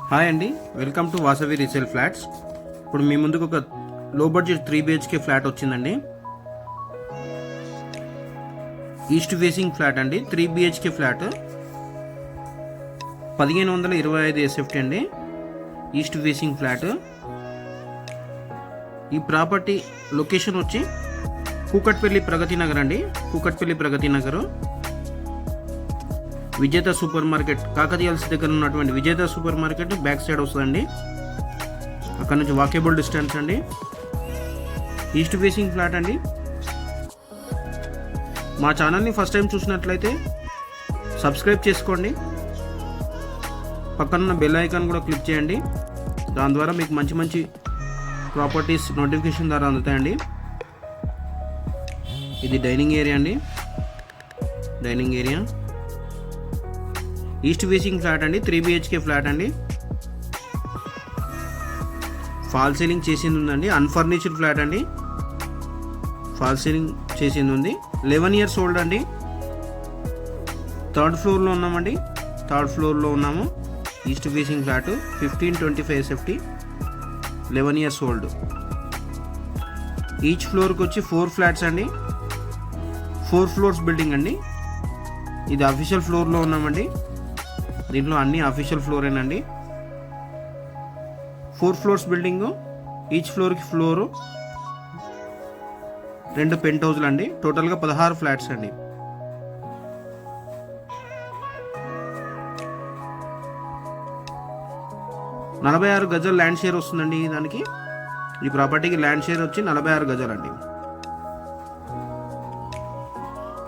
Hi అండి, welcome to Vasavi resale flats. ఇప్పుడు మీ ముందుకు ఒక లో బడ్జెట్ 3 BHK ఫ్లాట్ వచ్చిందండి. ఈస్ట్ ఫేసింగ్ ఫ్లాట్ అండి, 3 BHK ఫ్లాట్ 1525 SFT అండి. East facing flat. ఈ ప్రాపర్టీ లొకేషన్ వచ్చి కూకట్పల్లి ప్రగతి నగర్ అండి. కూకట్పల్లి ప్రగతి నగర్, విజేత సూపర్ మార్కెట్, కాకతీయల్స్ దగ్గర ఉన్నటువంటి విజేత సూపర్ మార్కెట్ బ్యాక్ సైడ్ వస్తుందండి. అక్కడ నుంచి వాకేబుల్ డిస్టెన్స్ అండి. ఈస్ట్ ఫేసింగ్ ఫ్లాట్ అండి. మా ఛానల్ని ఫస్ట్ టైం చూసినట్లయితే సబ్స్క్రైబ్ చేసుకోండి. పక్కన బెల్ ఐకాన్ కూడా క్లిక్ చేయండి. దాని ద్వారా మీకు మంచి మంచి ప్రాపర్టీస్ నోటిఫికేషన్ ద్వారా అందుతాయండి. ఇది డైనింగ్ ఏరియా అండి. Dining area, east facing flat అండి, 3 BHK ఫ్లాట్ అండి. ఫాల్ సీలింగ్ చేసింది ఉందండి. అన్ఫర్నిచర్డ్ ఫ్లాట్ అండి. ఫాల్ సీలింగ్ చేసింది ఉంది. 11 years ఓల్డ్ అండి. థర్డ్ ఫ్లోర్లో ఉన్నామండి. థర్డ్ ఫ్లోర్లో ఉన్నాము. East facing flat 1525 SFT, 11 years old. Each ఫ్లోర్కి వచ్చి 4 ఫ్లాట్స్ అండి. 4 floors బిల్డింగ్ అండి. ఇది అఫీషియల్ ఫ్లోర్లో ఉన్నామండి. దీంట్లో అన్ని అఫీషియల్ ఫ్లోరేనండి. 4 floors building. ఈచ్ ఫ్లోర్కి ఫ్లోరు, 2 పెంట్ హౌస్లు అండి. టోటల్గా 16 ఫ్లాట్స్ అండి. నలభై 46 గజాలు ల్యాండ్ షేర్ వస్తుందండి. దానికి ఈ ప్రాపర్టీకి ల్యాండ్ షేర్ వచ్చి 46 గజాలండి.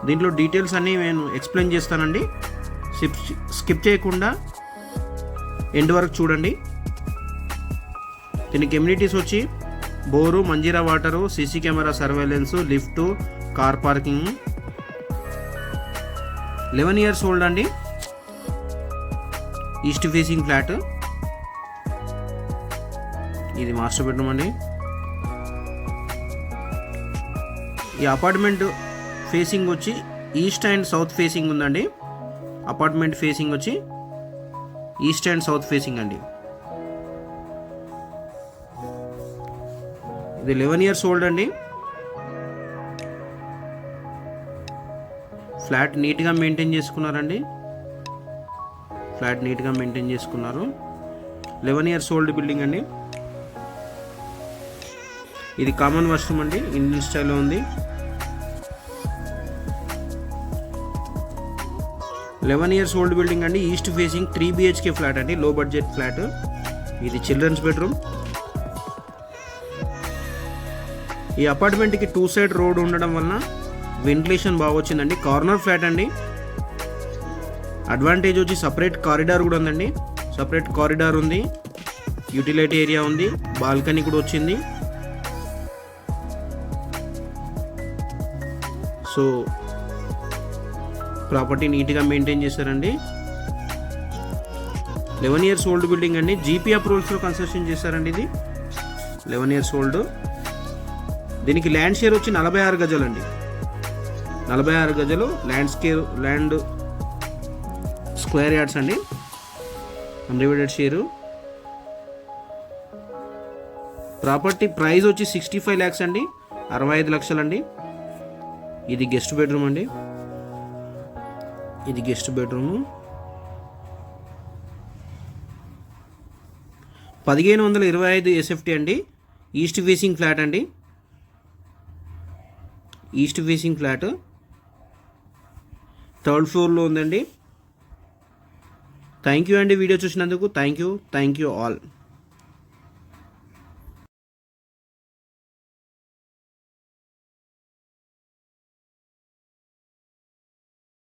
దీంట్లో డీటెయిల్స్ అన్నీ నేను ఎక్స్ప్లెయిన్ చేస్తానండి. స్కిప్ చేయకుండా ఎండ్ వరకు చూడండి. దీనికి ఎమ్యూనిటీస్ వచ్చి bore, Manjeera water, CC camera surveillance, lift, car parking. 11 years old అండి. East facing flat. ఇది మాస్టర్ బెడ్రూమ్ అండి. ఈ అపార్ట్మెంట్ ఫేసింగ్ వచ్చి ఈస్ట్ అండ్ సౌత్ ఫేసింగ్ ఉందండి. అపార్ట్మెంట్ ఫేసింగ్ వచ్చి ఈస్ట్ అండ్ సౌత్ ఫేసింగ్ అండి. ఇది 11 years ఓల్డ్ అండి. ఫ్లాట్ నీట్గా మెయింటైన్ చేసుకున్నారండి. ఫ్లాట్ నీట్గా మెయింటైన్ చేసుకున్నారు. 11 years ఓల్డ్ బిల్డింగ్ అండి. ఇది కామన్ వాష్రూమ్ అండి. ఇండియన్ స్టైల్లో ఉంది. 11 years ఓల్డ్ బిల్డింగ్ అండి. ఈస్ట్ ఫేసింగ్ 3 BHK ఫ్లాట్ అండి. లో బడ్జెట్ ఫ్లాట్. ఇది చిల్డ్రన్స్ బెడ్రూమ్. ఈ అపార్ట్మెంట్కి 2 side రోడ్ ఉండడం వలన వెంటిలేషన్ బాగా వచ్చిందండి. కార్నర్ ఫ్లాట్ అండి. అడ్వాంటేజ్ వచ్చి సపరేట్ కారిడార్ కూడా ఉందండి. సపరేట్ కారిడార్ ఉంది. యూటిలిటీ ఏరియా ఉంది. బాల్కనీ కూడా వచ్చింది. సో ప్రాపర్టీ నీట్గా మెయింటైన్ చేశారండి. 11 years ఓల్డ్ బిల్డింగ్ అండి. జీపీ అప్రూవల్స్లో కన్స్ట్రక్షన్ చేశారండి. ఇది 11 years ఓల్డ్. దీనికి ల్యాండ్ షేర్ వచ్చి 46 గజాలు అండి. 46 గజాలు ల్యాండ్ స్క్వేర్ యార్డ్స్ అండి. Undivided share. ప్రాపర్టీ ప్రైస్ వచ్చి 65 lakhs అండి. 65 లక్షలండి. ఇది గెస్ట్ బెడ్రూమ్ అండి. ఇది గెస్ట్ బెడ్రూము. 1525 SFT అండి. ఈస్ట్ ఫేసింగ్ ఫ్లాట్ అండి. ఈస్ట్ ఫేసింగ్ ఫ్లాట్ థర్డ్ ఫ్లోర్లో ఉందండి. థ్యాంక్ యూ అండి వీడియో చూసినందుకు. Thank you all.